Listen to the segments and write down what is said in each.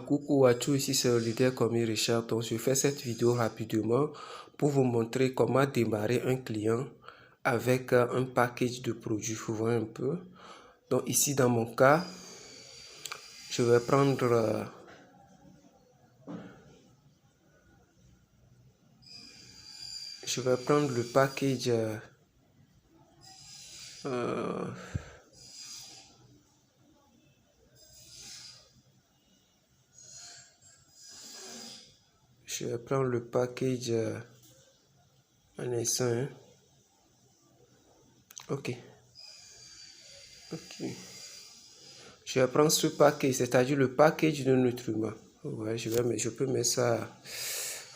Coucou à tous, ici c'est le leader commis Richard. Donc je fais cette vidéo rapidement pour vous montrer comment démarrer un client avec un package de produits. Vous voyez un peu. Donc ici dans mon cas, je vais prendre le package un instant, hein. Ok. Je vais prendre ce package, c'est-à-dire le package de nutriments. Ouais, je peux mettre ça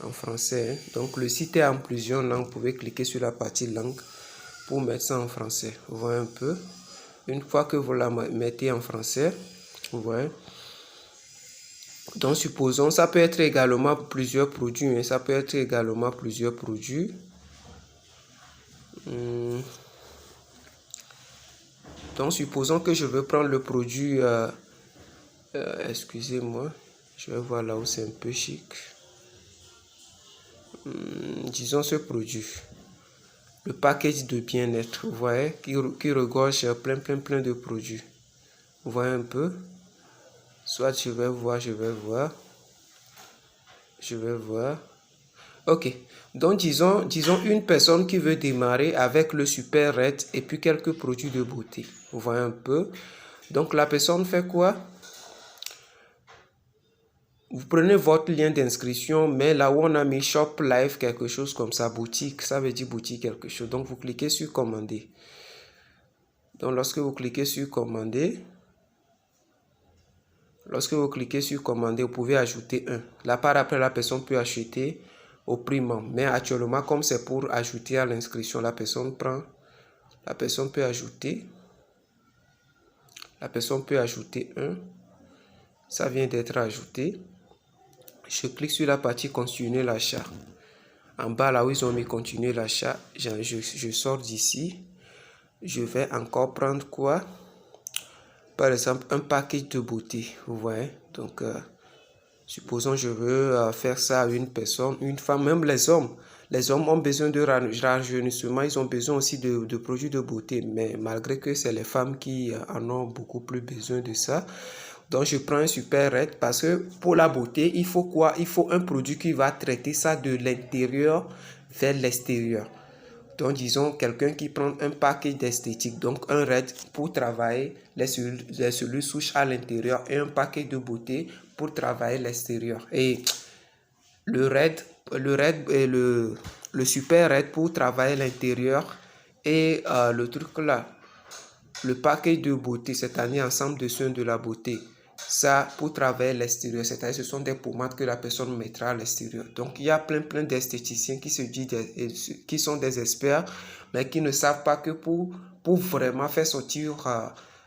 en français, hein. Donc le site est en plusieurs langues. Vous pouvez cliquer sur la partie langue pour mettre ça en français. Vous voyez un peu. Une fois que vous la mettez en français, vous voyez. Donc supposons, ça peut être également plusieurs produits, hein. Ça peut être également plusieurs produits. Donc supposons que je veux prendre le produit, excusez-moi, je vais voir là où c'est un peu chic. Disons ce produit, le package de bien-être, vous voyez, qui regorge plein de produits. Vous voyez un peu. Soit je vais voir. Ok, donc disons une personne qui veut démarrer avec le Super Red et puis quelques produits de beauté. Vous voyez un peu. Donc la personne fait quoi? Vous prenez votre lien d'inscription, mais là où on a mis Shop Live, quelque chose comme ça, boutique, ça veut dire boutique quelque chose. Donc vous cliquez sur commander. Donc lorsque vous cliquez sur commander, vous pouvez ajouter un. Là par après, la personne peut acheter au prix même. Mais actuellement, comme c'est pour ajouter à l'inscription, la personne peut ajouter. La personne peut ajouter un. Ça vient d'être ajouté. Je clique sur la partie continuer l'achat. En bas là où ils ont mis continuer l'achat, je sors d'ici. Je vais encore prendre quoi? Par exemple, un package de beauté. Vous voyez? Donc, supposons je veux faire ça à une personne, une femme, même les hommes. Les hommes ont besoin de rajeunissement, ils ont besoin aussi de produits de beauté. Mais malgré que c'est les femmes qui en ont beaucoup plus besoin de ça. Donc je prends un Super Red parce que pour la beauté, il faut quoi? Il faut un produit qui va traiter ça de l'intérieur vers l'extérieur. Donc disons quelqu'un qui prend un package d'esthétique, donc un Red pour travailler les cellules souches à l'intérieur et un package de beauté pour travailler l'extérieur. Et le Super Red pour travailler l'intérieur et le truc là, le package de beauté, c'est-à-dire ensemble de soins de la beauté. Ça, pour travailler l'extérieur, c'est-à-dire ce sont des pommades que la personne mettra à l'extérieur. Donc, il y a plein d'esthéticiens qui se disent, qui sont des experts, mais qui ne savent pas que pour vraiment faire sortir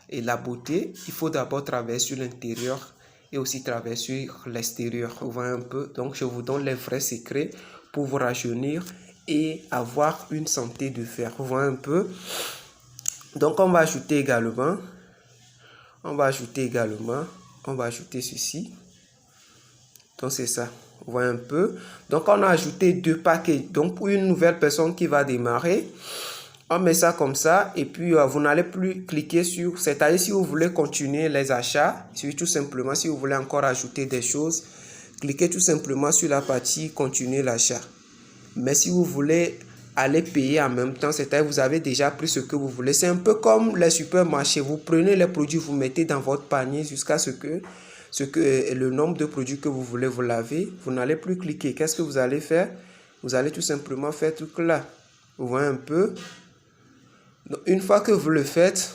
la beauté, il faut d'abord travailler sur l'intérieur et aussi travailler sur l'extérieur. Vous voyez un peu. Donc, je vous donne les vrais secrets pour vous rajeunir et avoir une santé de fer. Vous voyez un peu. Donc, on va ajouter également ceci. Donc, c'est ça. Vous voyez un peu. Donc, on a ajouté deux paquets. Donc, pour une nouvelle personne qui va démarrer, on met ça comme ça. Et puis, vous n'allez plus cliquer sur... C'est-à-dire, si vous voulez continuer les achats, tout simplement, si vous voulez encore ajouter des choses, cliquez tout simplement sur la partie continuer l'achat. Mais si vous voulez aller payer en même temps, c'est-à-dire vous avez déjà pris ce que vous voulez. C'est un peu comme les supermarchés. Vous prenez les produits, vous mettez dans votre panier jusqu'à ce que le nombre de produits que vous voulez, vous l'avez. Vous n'allez plus cliquer. Qu'est-ce que vous allez faire? Vous allez tout simplement faire tout là. Vous voyez un peu? Donc, une fois que vous le faites,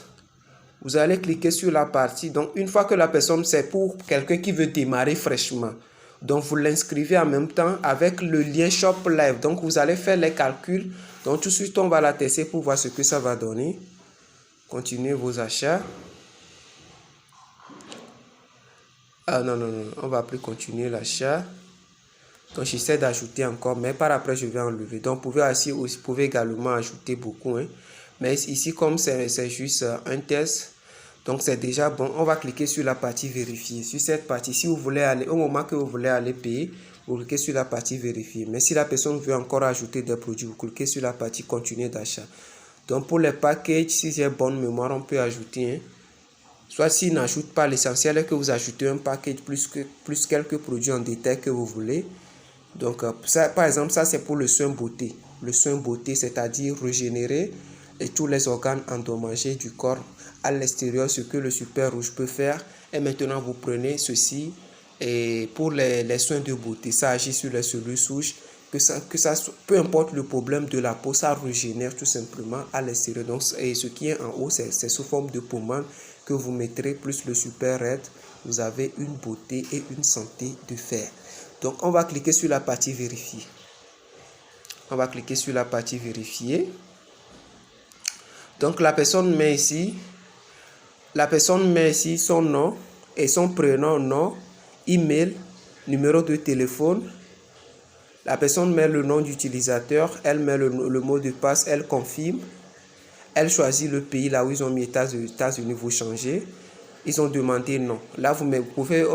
vous allez cliquer sur la partie. Donc, une fois que la personne, c'est pour quelqu'un qui veut démarrer fraîchement. Donc, vous l'inscrivez en même temps avec le lien Shop Live. Donc, vous allez faire les calculs. Donc, tout de suite, on va la tester pour voir ce que ça va donner. Continuez vos achats. Ah non, on va plus continuer l'achat. Donc, j'essaie d'ajouter encore, mais par après, je vais enlever. Donc, vous pouvez également ajouter beaucoup. Hein. Mais ici, comme c'est juste un test, Donc c'est déjà bon. On va cliquer sur la partie vérifier. Sur cette partie, si vous voulez aller, au moment que vous voulez aller payer, vous cliquez sur la partie vérifier. Mais si la personne veut encore ajouter des produits, vous cliquez sur la partie continuer d'achat. Donc pour les packages, si j'ai bonne mémoire, on peut ajouter. Soit s'il n'ajoute pas, l'essentiel est que vous ajoutez un package plus quelques produits en détail que vous voulez. Donc ça, par exemple, ça c'est pour le soin beauté. Le soin beauté, c'est-à-dire régénérer et tous les organes endommagés du corps à l'extérieur, ce que le super rouge peut faire. Et maintenant, vous prenez ceci et pour les soins de beauté, ça agit sur les cellules souches. Peu importe le problème de la peau, ça régénère tout simplement à l'extérieur. Donc, et ce qui est en haut, c'est sous forme de pommade que vous mettrez plus le super red. Vous avez une beauté et une santé de fer. Donc, on va cliquer sur la partie vérifier. On va cliquer sur la partie vérifier. Donc, la personne met ici son nom et son prénom, nom, email, numéro de téléphone. La personne met le nom d'utilisateur, elle met le mot de passe, elle confirme. Elle choisit le pays, là où ils ont mis États-Unis, vous changez. Ils ont demandé non. Là, vous pouvez,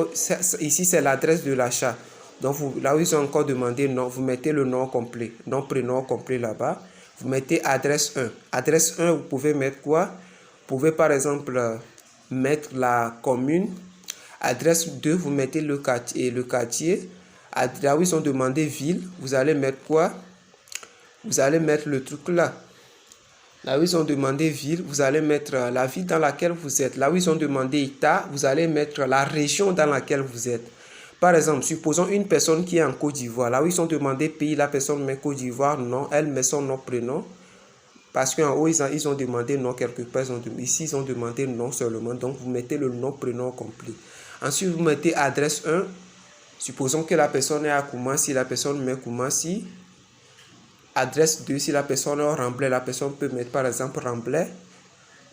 ici c'est l'adresse de l'achat. Donc, là où ils ont encore demandé non, vous mettez le nom complet, nom, prénom complet là-bas. Vous mettez adresse 1. Adresse 1, vous pouvez mettre quoi? Vous pouvez par exemple mettre la commune. Adresse 2, vous mettez le quartier. Là où ils ont demandé ville, vous allez mettre quoi? Vous allez mettre le truc là. Là où ils ont demandé ville, vous allez mettre la ville dans laquelle vous êtes. Là où ils ont demandé état, vous allez mettre la région dans laquelle vous êtes. Par exemple, supposons une personne qui est en Côte d'Ivoire. Là où ils ont demandé pays, la personne met Côte d'Ivoire, non, elle met son nom, prénom. Parce qu'en haut, ils ont demandé non quelque part. Ici, ils ont demandé non seulement. Donc, vous mettez le nom, prénom complet. Ensuite, vous mettez adresse 1. Supposons que la personne est à Koumassi. La personne met Koumassi. Adresse 2, si la personne est au Remblai, la personne peut mettre par exemple Remblai.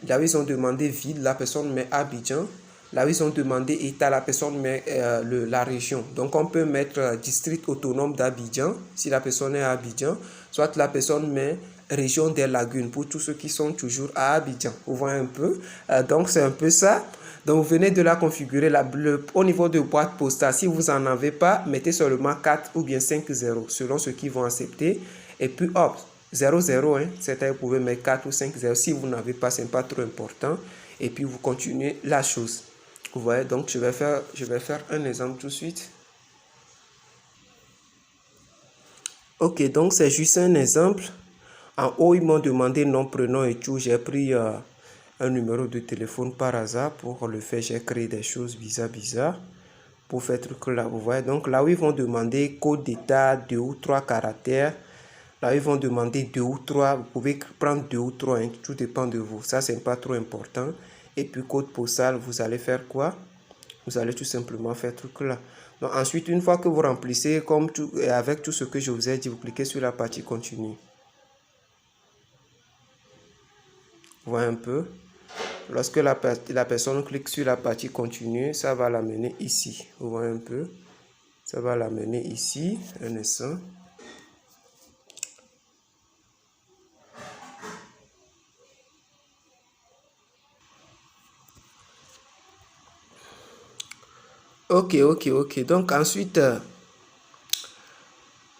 Là où ils ont demandé ville, la personne met Abidjan. Là où ils ont demandé état, la personne met la région. Donc on peut mettre district autonome d'Abidjan, si la personne est à Abidjan. Soit la personne met région des lagunes, pour tous ceux qui sont toujours à Abidjan. Vous voyez un peu. Donc c'est un peu ça. Donc vous venez de la configurer au niveau de boîte postale. Si vous n'en avez pas, mettez seulement 4 ou bien 5 0, selon ceux qui vont accepter. Et puis hop, 00, hein, c'est-à-dire vous pouvez mettre 4 ou 5 0. Si vous n'avez pas, ce n'est pas trop important. Et puis vous continuez la chose. Vous voyez, donc je vais faire un exemple tout de suite. Ok, donc c'est juste un exemple. En haut, ils m'ont demandé nom, prénom et tout. J'ai pris un numéro de téléphone par hasard. Pour le faire, j'ai créé des choses bizarres. Pour faire truc là, vous voyez. Donc là où ils vont demander code d'état, 2 ou 3 caractères. Là, ils vont demander 2 ou 3. Vous pouvez prendre 2 ou 3. Hein, tout dépend de vous. Ça, c'est pas trop important. Et puis, code postal, vous allez faire quoi? Vous allez tout simplement faire ce truc là. Donc, ensuite, une fois que vous remplissez avec tout ce que je vous ai dit, vous cliquez sur la partie continue. Vous voyez un peu? Lorsque la personne clique sur la partie continue, ça va l'amener ici. Vous voyez un peu? Ça va l'amener ici. Un instant. Ok. Donc ensuite,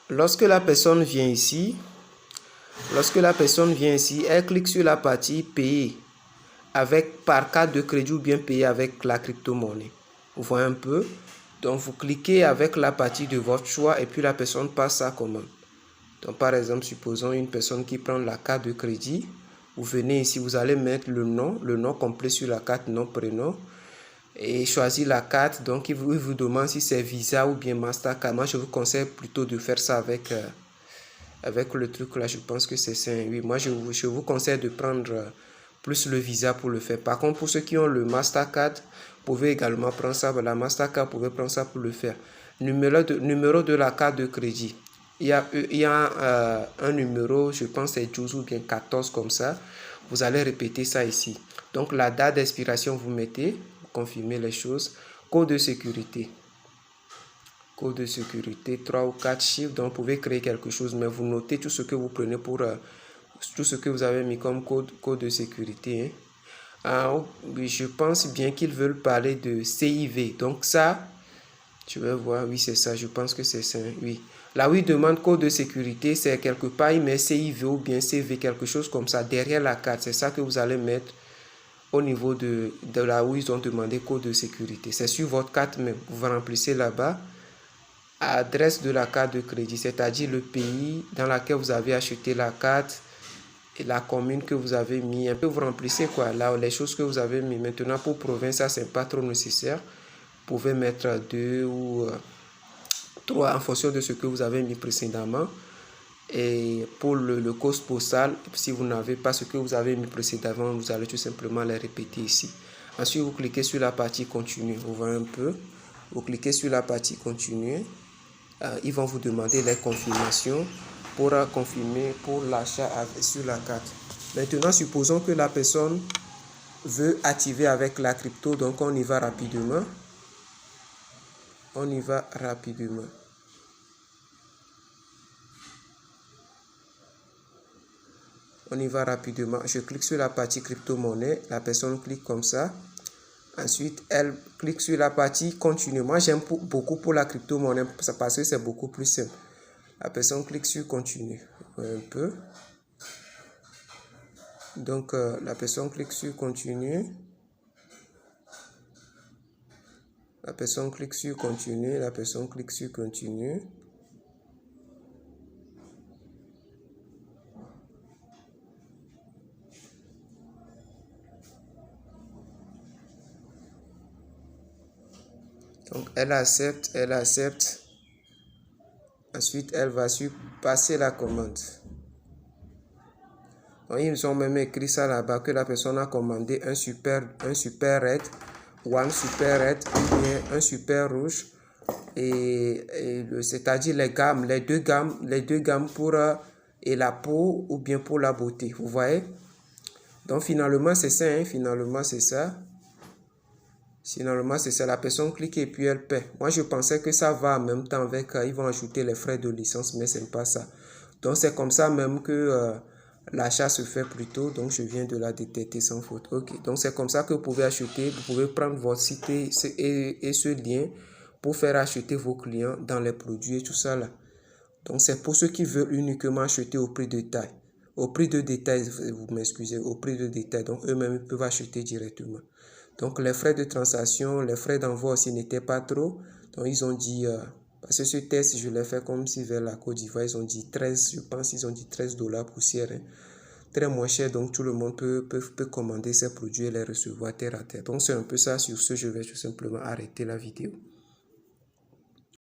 lorsque la personne vient ici, elle clique sur la partie payer par carte de crédit ou bien payer avec la crypto-monnaie. Vous voyez un peu? Donc vous cliquez avec la partie de votre choix et puis la personne passe sa commande. Donc par exemple, supposons une personne qui prend la carte de crédit. Vous venez ici, vous allez mettre le nom complet sur la carte, nom, prénom. Et choisir la carte. Donc il vous demande si c'est Visa ou bien Mastercard. Moi je vous conseille plutôt de faire ça avec le truc là. Je pense que c'est ça. Oui, moi je vous conseille de prendre plus le Visa pour le faire. Par contre, pour ceux qui ont le Mastercard, vous pouvez également prendre ça. La Mastercard, vous pouvez prendre ça pour le faire. Numéro de la carte de crédit. Il y a un numéro, je pense c'est 12 ou bien 14 comme ça. Vous allez répéter ça ici. Donc la date d'expiration, vous mettez. Confirmer les choses. Code de sécurité. Code de sécurité, 3 ou 4 chiffres. Donc, vous pouvez créer quelque chose, mais vous notez tout ce que vous prenez pour tout ce que vous avez mis comme code de sécurité. Hein. Oui, je pense bien qu'ils veulent parler de CIV. Donc ça, je vais voir. Oui, c'est ça. Je pense que c'est ça. Oui. Là où il demande code de sécurité, c'est quelque part, il met CIV ou bien CV, quelque chose comme ça, derrière la carte. C'est ça que vous allez mettre au niveau de là où ils ont demandé code de sécurité. C'est sur votre carte même. Vous remplissez là-bas adresse de la carte de crédit, c'est-à-dire le pays dans lequel vous avez acheté la carte et la commune que vous avez mis. Un peu vous remplissez quoi, là, les choses que vous avez mis. Maintenant, pour province, ça, c'est pas trop nécessaire. Vous pouvez mettre 2 ou 3 en fonction de ce que vous avez mis précédemment. Et pour le code postal, si vous n'avez pas ce que vous avez mis précédemment, vous allez tout simplement les répéter ici. Ensuite, vous cliquez sur la partie continue. Vous voyez un peu. Vous cliquez sur la partie continue. Ils vont vous demander les confirmations pour confirmer pour l'achat sur la carte. Maintenant, supposons que la personne veut activer avec la crypto, donc on y va rapidement. On y va rapidement. On y va rapidement. Je clique sur la partie crypto-monnaie. La personne clique comme ça. Ensuite, elle clique sur la partie continue. Moi, j'aime beaucoup pour la crypto-monnaie parce que c'est beaucoup plus simple. La personne clique sur continue. Un peu. Donc, la personne clique sur continue. La personne clique sur continue. La personne clique sur continue. Donc, elle accepte, elle accepte. Ensuite, elle va sur passer la commande. Donc, ils ont même écrit ça là-bas que la personne a commandé un super red, ou un super red, ou bien un super rouge. C'est-à-dire les deux gammes pour et la peau ou bien pour la beauté. Vous voyez? Donc, finalement, c'est ça. Hein? Finalement, c'est ça. Finalement, c'est ça. La personne clique et puis elle paie. Moi, je pensais que ça va en même temps avec... ils vont ajouter les frais de licence, mais ce n'est pas ça. Donc, c'est comme ça même que l'achat se fait plus tôt. Donc, je viens de la détecter sans faute. OK. Donc, c'est comme ça que vous pouvez acheter. Vous pouvez prendre votre site et ce lien pour faire acheter vos clients dans les produits et tout ça là. Donc, c'est pour ceux qui veulent uniquement acheter au prix de détail. Au prix de détail, vous m'excusez, au prix de détail. Donc, eux-mêmes peuvent acheter directement. Donc, les frais de transaction, les frais d'envoi aussi n'étaient pas trop. Donc, ils ont dit, parce que ce test, je l'ai fait comme si vers la Côte d'Ivoire, ils ont dit 13, je pense ils ont dit $13 poussière. Hein. Très moins cher, donc tout le monde peut commander ces produits et les recevoir terre à terre. Donc, c'est un peu ça. Sur ce, je vais tout simplement arrêter la vidéo.